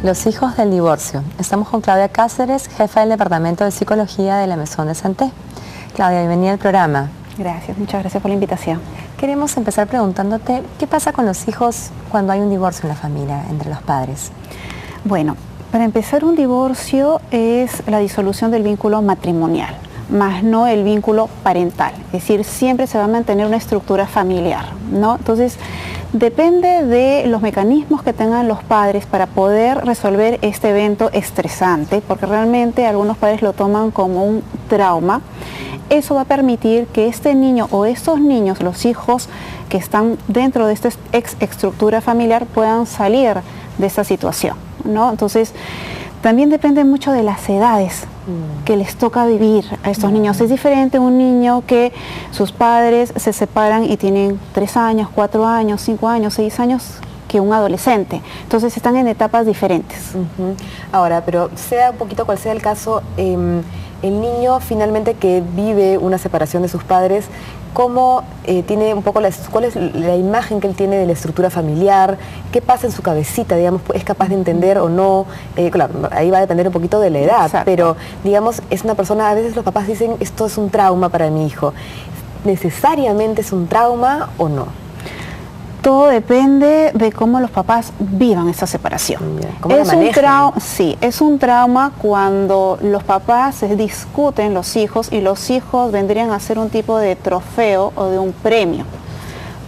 Los hijos del divorcio. Estamos con Claudia Cáceres, jefa del Departamento de Psicología de la Maison de Santé. Claudia, bienvenida al programa. Gracias, muchas gracias por la invitación. Queremos empezar preguntándote, ¿qué pasa con los hijos cuando hay un divorcio en la familia, entre los padres? Bueno, para empezar, un divorcio es la disolución del vínculo matrimonial, más no el vínculo parental. Es decir, siempre se va a mantener una estructura familiar, ¿no? Entonces, depende de los mecanismos que tengan los padres para poder resolver este evento estresante, porque realmente algunos padres lo toman como un trauma. Eso va a permitir que este niño o estos niños, los hijos que están dentro de esta estructura familiar, puedan salir de esta situación, ¿no? Entonces, también depende mucho de las edades que les toca vivir a estos niños. Es diferente un niño que sus padres se separan y tienen 3 años, 4 años, 5 años, 6 años, que un adolescente. Entonces están en etapas diferentes. Ahora, pero sea un poquito cual sea el caso, el niño finalmente que vive una separación de sus padres, ¿cómo tiene un poco cuál es la imagen que él tiene de la estructura familiar? ¿Qué pasa en su cabecita? Digamos, ¿es capaz de entender o no? Claro, ahí va a depender un poquito de la edad. Exacto. Pero digamos, es una persona, a veces los papás dicen, esto es un trauma para mi hijo. ¿Necesariamente es un trauma o no? Todo depende de cómo los papás vivan esa separación. ¿Cómo la manejan? Sí, es un trauma cuando los papás se discuten, los hijos, y los hijos vendrían a ser un tipo de trofeo o de un premio.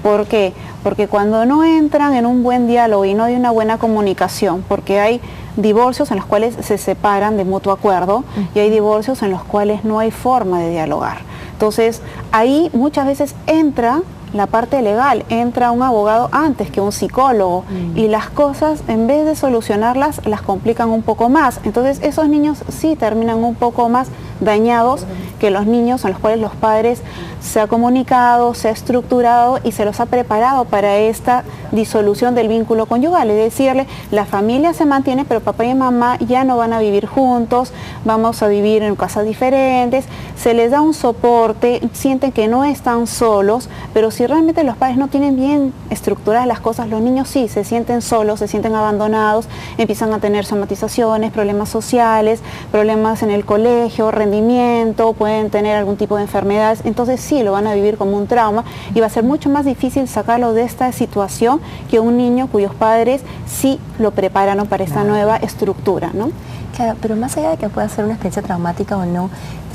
¿Por qué? Porque cuando no entran en un buen diálogo y no hay una buena comunicación, porque hay divorcios en los cuales se separan de mutuo acuerdo y hay divorcios en los cuales no hay forma de dialogar. Entonces, ahí muchas veces entra la parte legal, entra un abogado antes que un psicólogo y las cosas, en vez de solucionarlas, las complican un poco más. Entonces esos niños sí terminan un poco más dañados que los niños en los cuales los padres se ha comunicado, se ha estructurado y se los ha preparado para esta disolución del vínculo conyugal. Es decirle, la familia se mantiene, pero papá y mamá ya no van a vivir juntos, vamos a vivir en casas diferentes, se les da un soporte, sienten que no están solos, pero si realmente los padres no tienen bien estructuradas las cosas, los niños sí se sienten solos, se sienten abandonados, empiezan a tener somatizaciones, problemas sociales, problemas en el colegio, rendimiento, pueden tener algún tipo de enfermedades. Entonces sí lo van a vivir como un trauma y va a ser mucho más difícil sacarlo de esta situación que un niño cuyos padres sí lo prepararon para esta nueva estructura, ¿no? Claro, pero más allá de que pueda ser una experiencia traumática o no,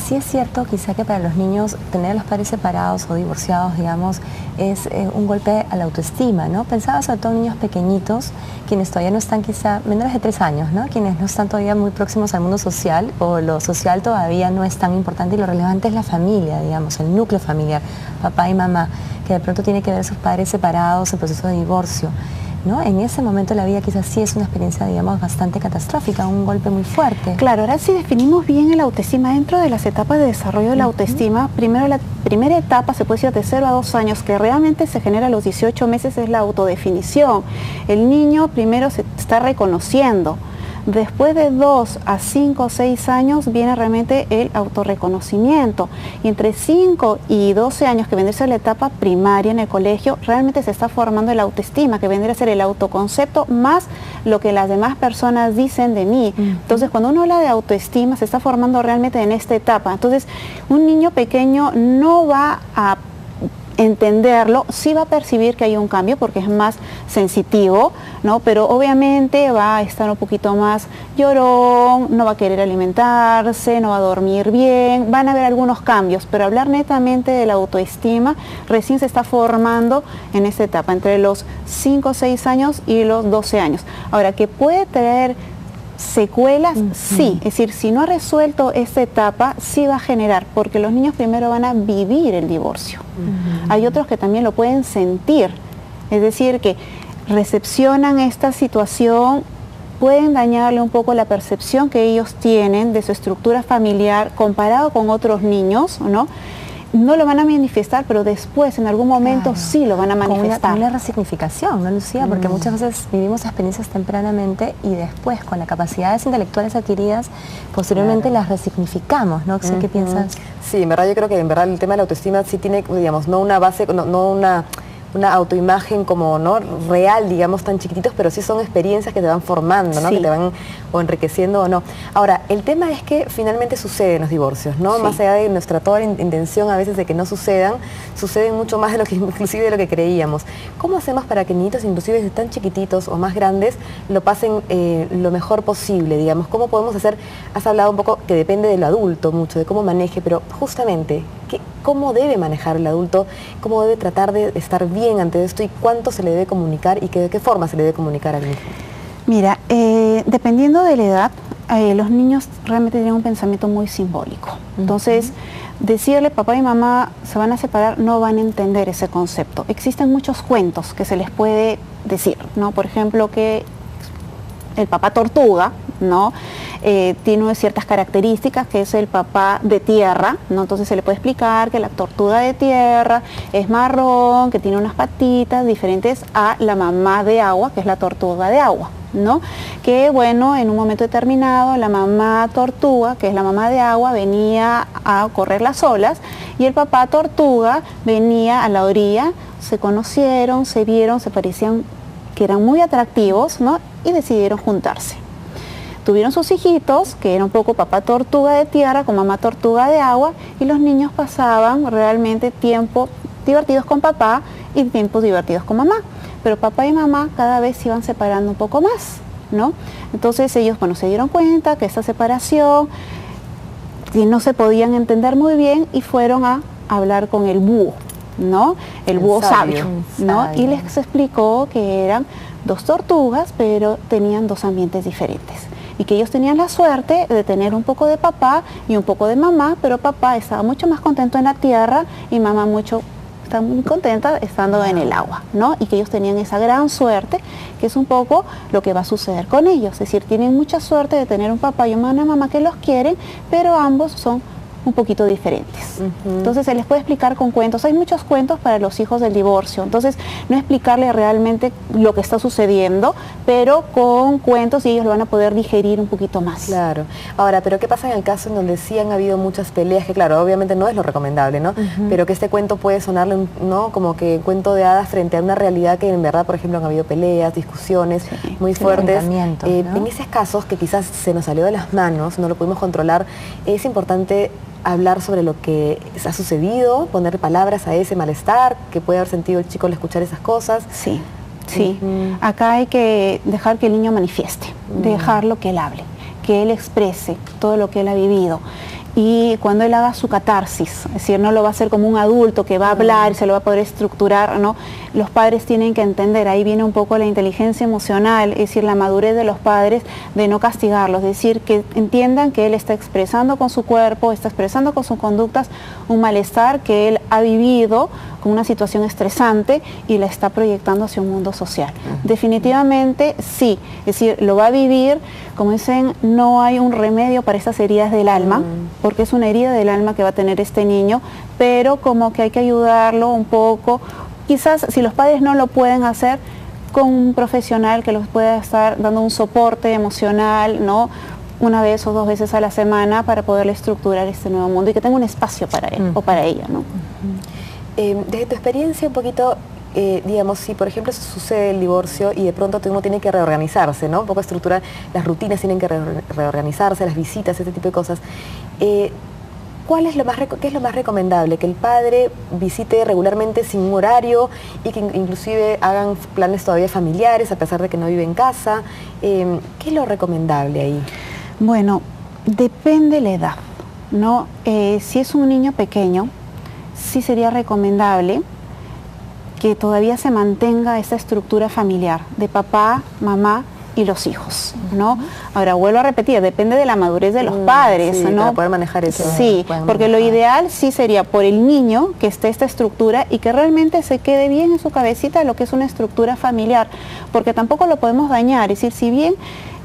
sí es cierto quizá que para los niños tener a los padres separados o divorciados, digamos, es un golpe a la autoestima, ¿no? Pensaba sobre todo en niños pequeñitos, quienes todavía no están quizá menores de 3 años, ¿no? Quienes no están todavía muy próximos al mundo social o lo social todavía no es tan importante y lo relevante es la familia, digamos, el núcleo familiar, papá y mamá, que de pronto tiene que ver a sus padres separados en proceso de divorcio, ¿no? En ese momento la vida quizás sí es una experiencia, digamos, bastante catastrófica, un golpe muy fuerte. Claro, ahora si definimos bien el autoestima, dentro de las etapas de desarrollo de la autoestima, primero la primera etapa, se puede decir de 0 a 2 años, que realmente se genera a los 18 meses, es la autodefinición. El niño primero se está reconociendo. Después de 2 a 5 o 6 años viene realmente el autorreconocimiento. Y entre 5 y 12 años, que vendría a ser la etapa primaria en el colegio, realmente se está formando el autoestima, que vendría a ser el autoconcepto más lo que las demás personas dicen de mí. Entonces, cuando uno habla de autoestima, se está formando realmente en esta etapa. Entonces, un niño pequeño no va a entenderlo, sí va a percibir que hay un cambio porque es más sensitivo, ¿no? Pero obviamente va a estar un poquito más llorón, no va a querer alimentarse, no va a dormir bien, van a haber algunos cambios, pero hablar netamente de la autoestima recién se está formando en esta etapa, entre los 5 o 6 años y los 12 años. Ahora, que puede traer secuelas, sí, es decir, si no ha resuelto esta etapa, sí va a generar, porque los niños primero van a vivir el divorcio. Hay otros que también lo pueden sentir, es decir, que recepcionan esta situación, pueden dañarle un poco la percepción que ellos tienen de su estructura familiar comparado con otros niños, ¿no? No lo van a manifestar, pero después, en algún momento, sí lo van a manifestar. Con una resignificación, ¿no, Lucía? Porque muchas veces vivimos experiencias tempranamente y después, con las capacidades intelectuales adquiridas, posteriormente las resignificamos, ¿no? ¿Qué piensas? Sí, en verdad yo creo que en verdad el tema de la autoestima sí tiene, digamos, no una base, no una autoimagen como no real, digamos, tan chiquititos, pero sí son experiencias que te van formando, ¿no? Sí. Que te van o enriqueciendo o no. Ahora, el tema es que finalmente suceden los divorcios, ¿no? Sí. Más allá de nuestra toda intención a veces de que no sucedan, suceden mucho más de lo que inclusive de lo que creíamos. ¿Cómo hacemos para que niñitos, inclusive desde tan chiquititos o más grandes, lo pasen lo mejor posible, digamos? ¿Cómo podemos hacer? Has hablado un poco que depende del adulto mucho, de cómo maneje, pero justamente, ¿cómo debe manejar el adulto? ¿Cómo debe tratar de estar bien ante esto? ¿Y cuánto se le debe comunicar? ¿Y de qué forma se le debe comunicar al niño? Mira, dependiendo de la edad, los niños realmente tienen un pensamiento muy simbólico. Entonces, decirle papá y mamá se van a separar, no van a entender ese concepto. Existen muchos cuentos que se les puede decir, ¿no? Por ejemplo, que el papá tortuga, ¿no? Tiene ciertas características, que es el papá de tierra, ¿no? Entonces se le puede explicar que la tortuga de tierra es marrón, que tiene unas patitas diferentes a la mamá de agua, que es la tortuga de agua, ¿no? Que bueno, en un momento determinado la mamá tortuga, que es la mamá de agua, venía a correr las olas y el papá tortuga venía a la orilla, se conocieron, se vieron, se parecían que eran muy atractivos, ¿no? Y decidieron juntarse. Tuvieron sus hijitos, que era un poco papá tortuga de tierra con mamá tortuga de agua, y los niños pasaban realmente tiempo divertidos con papá y tiempos divertidos con mamá. Pero papá y mamá cada vez se iban separando un poco más, ¿no? Entonces ellos, bueno, se dieron cuenta que esta separación, que no se podían entender muy bien, y fueron a hablar con el búho, ¿no? El búho sabio, ¿no? Y les explicó que eran dos tortugas, pero tenían dos ambientes diferentes. Y que ellos tenían la suerte de tener un poco de papá y un poco de mamá, pero papá estaba mucho más contento en la tierra y mamá está muy contenta estando en el agua, ¿no? Y que ellos tenían esa gran suerte, que es un poco lo que va a suceder con ellos. Es decir, tienen mucha suerte de tener un papá y una mamá que los quieren, pero ambos son un poquito diferentes. Entonces se les puede explicar con cuentos. Hay muchos cuentos para los hijos del divorcio. Entonces no explicarles realmente lo que está sucediendo, pero con cuentos, y ellos lo van a poder digerir un poquito más. Claro. Ahora, pero ¿qué pasa en el caso en donde sí han habido muchas peleas? Que claro, obviamente no es lo recomendable, ¿no? Pero que este cuento puede sonarle, ¿no? Como que cuento de hadas frente a una realidad que en verdad, por ejemplo, han habido peleas, discusiones muy fuertes. ¿No? En esos casos que quizás se nos salió de las manos, no lo pudimos controlar, es importante hablar sobre lo que ha sucedido, poner palabras a ese malestar que puede haber sentido el chico al escuchar esas cosas. Sí, sí. Acá hay que dejar que el niño manifieste, dejarlo que él hable, que él exprese todo lo que él ha vivido. Y cuando él haga su catarsis, es decir, no lo va a hacer como un adulto que va a hablar y se lo va a poder estructurar, ¿no? Los padres tienen que entender, ahí viene un poco la inteligencia emocional, es decir, la madurez de los padres de no castigarlos, es decir, que entiendan que él está expresando con su cuerpo, está expresando con sus conductas un malestar que él ha vivido con una situación estresante y la está proyectando hacia un mundo social. Definitivamente sí, es decir, lo va a vivir, como dicen, no hay un remedio para esas heridas del alma, porque es una herida del alma que va a tener este niño, pero como que hay que ayudarlo un poco, quizás si los padres no lo pueden hacer, con un profesional que los pueda estar dando un soporte emocional, ¿no? Una vez o dos veces a la semana para poderle estructurar este nuevo mundo y que tenga un espacio para él o para ella, ¿no? Desde tu experiencia un poquito, digamos, si por ejemplo sucede el divorcio y de pronto uno tiene que reorganizarse, ¿no? Un poco estructurar, las rutinas tienen que reorganizarse, las visitas, este tipo de cosas. ¿Qué es lo más recomendable? ¿Que el padre visite regularmente sin un horario y que inclusive hagan planes todavía familiares a pesar de que no vive en casa? ¿Qué es lo recomendable ahí? Bueno, depende la edad, ¿no? Si es un niño pequeño, sí sería recomendable que todavía se mantenga esa estructura familiar de papá, mamá y los hijos, ¿no? Ahora, vuelvo a repetir, depende de la madurez de los padres, sí, ¿no? Para poder manejar eso. Sí, porque lo ideal sí sería por el niño que esté esta estructura y que realmente se quede bien en su cabecita lo que es una estructura familiar, porque tampoco lo podemos dañar, es decir, si bien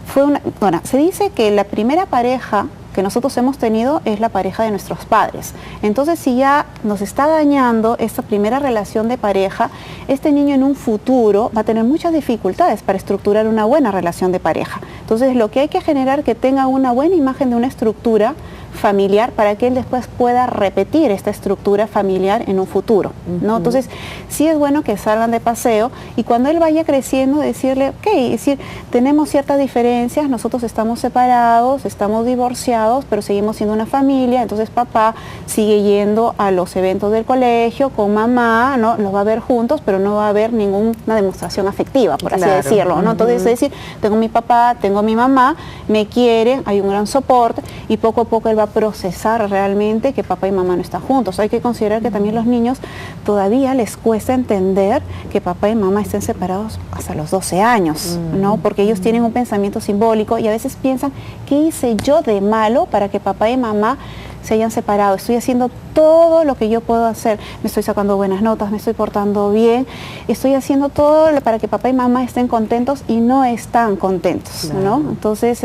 fue bueno, se dice que la primera pareja que nosotros hemos tenido es la pareja de nuestros padres. Entonces, si ya nos está dañando esta primera relación de pareja, este niño en un futuro va a tener muchas dificultades para estructurar una buena relación de pareja. Entonces, lo que hay que generar es que tenga una buena imagen de una estructura familiar para que él después pueda repetir esta estructura familiar en un futuro, ¿no? Entonces, sí es bueno que salgan de paseo y cuando él vaya creciendo decirle, ok, es decir, tenemos ciertas diferencias, nosotros estamos separados, estamos divorciados, pero seguimos siendo una familia, entonces papá sigue yendo a los eventos del colegio con mamá, ¿no? Los va a ver juntos, pero no va a haber ninguna demostración afectiva, por así decirlo, ¿no? Entonces, es decir, tengo mi papá, tengo mi mamá, me quieren, hay un gran soporte y poco a poco él va a procesar realmente que papá y mamá no están juntos. Hay que considerar que también los niños todavía les cuesta entender que papá y mamá estén separados hasta los 12 años, ¿no? Porque ellos tienen un pensamiento simbólico y a veces piensan, ¿qué hice yo de malo para que papá y mamá se hayan separado? Estoy haciendo todo lo que yo puedo hacer, me estoy sacando buenas notas, me estoy portando bien, estoy haciendo todo para que papá y mamá estén contentos y no están contentos, ¿no? Entonces,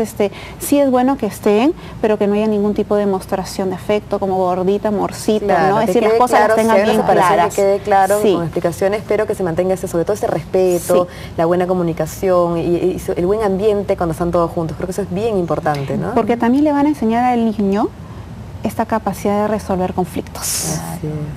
sí es bueno que estén, pero que no haya ningún tipo de demostración de afecto, como gordita, amorcita, ¿no? Es decir, las cosas las tengan bien claras. Que quede claro, con explicaciones, pero que se mantenga sobre todo ese respeto, la buena comunicación y el buen ambiente cuando están todos juntos. Creo que eso es bien importante, ¿no? Porque también le van a enseñar al niño esta capacidad de resolver conflictos,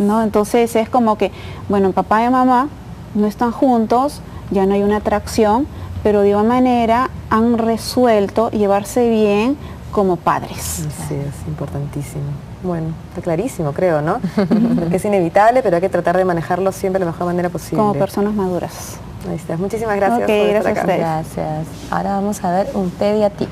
¿no? Entonces es como que, bueno, papá y mamá no están juntos, ya no hay una atracción, pero de igual manera han resuelto llevarse bien como padres. Sí, es importantísimo. Bueno, está clarísimo, creo, ¿no? Porque es inevitable, pero hay que tratar de manejarlo siempre de la mejor manera posible. Como personas maduras. Ahí está. Muchísimas gracias por estar acá. Gracias. Ahora vamos a ver un pediatip.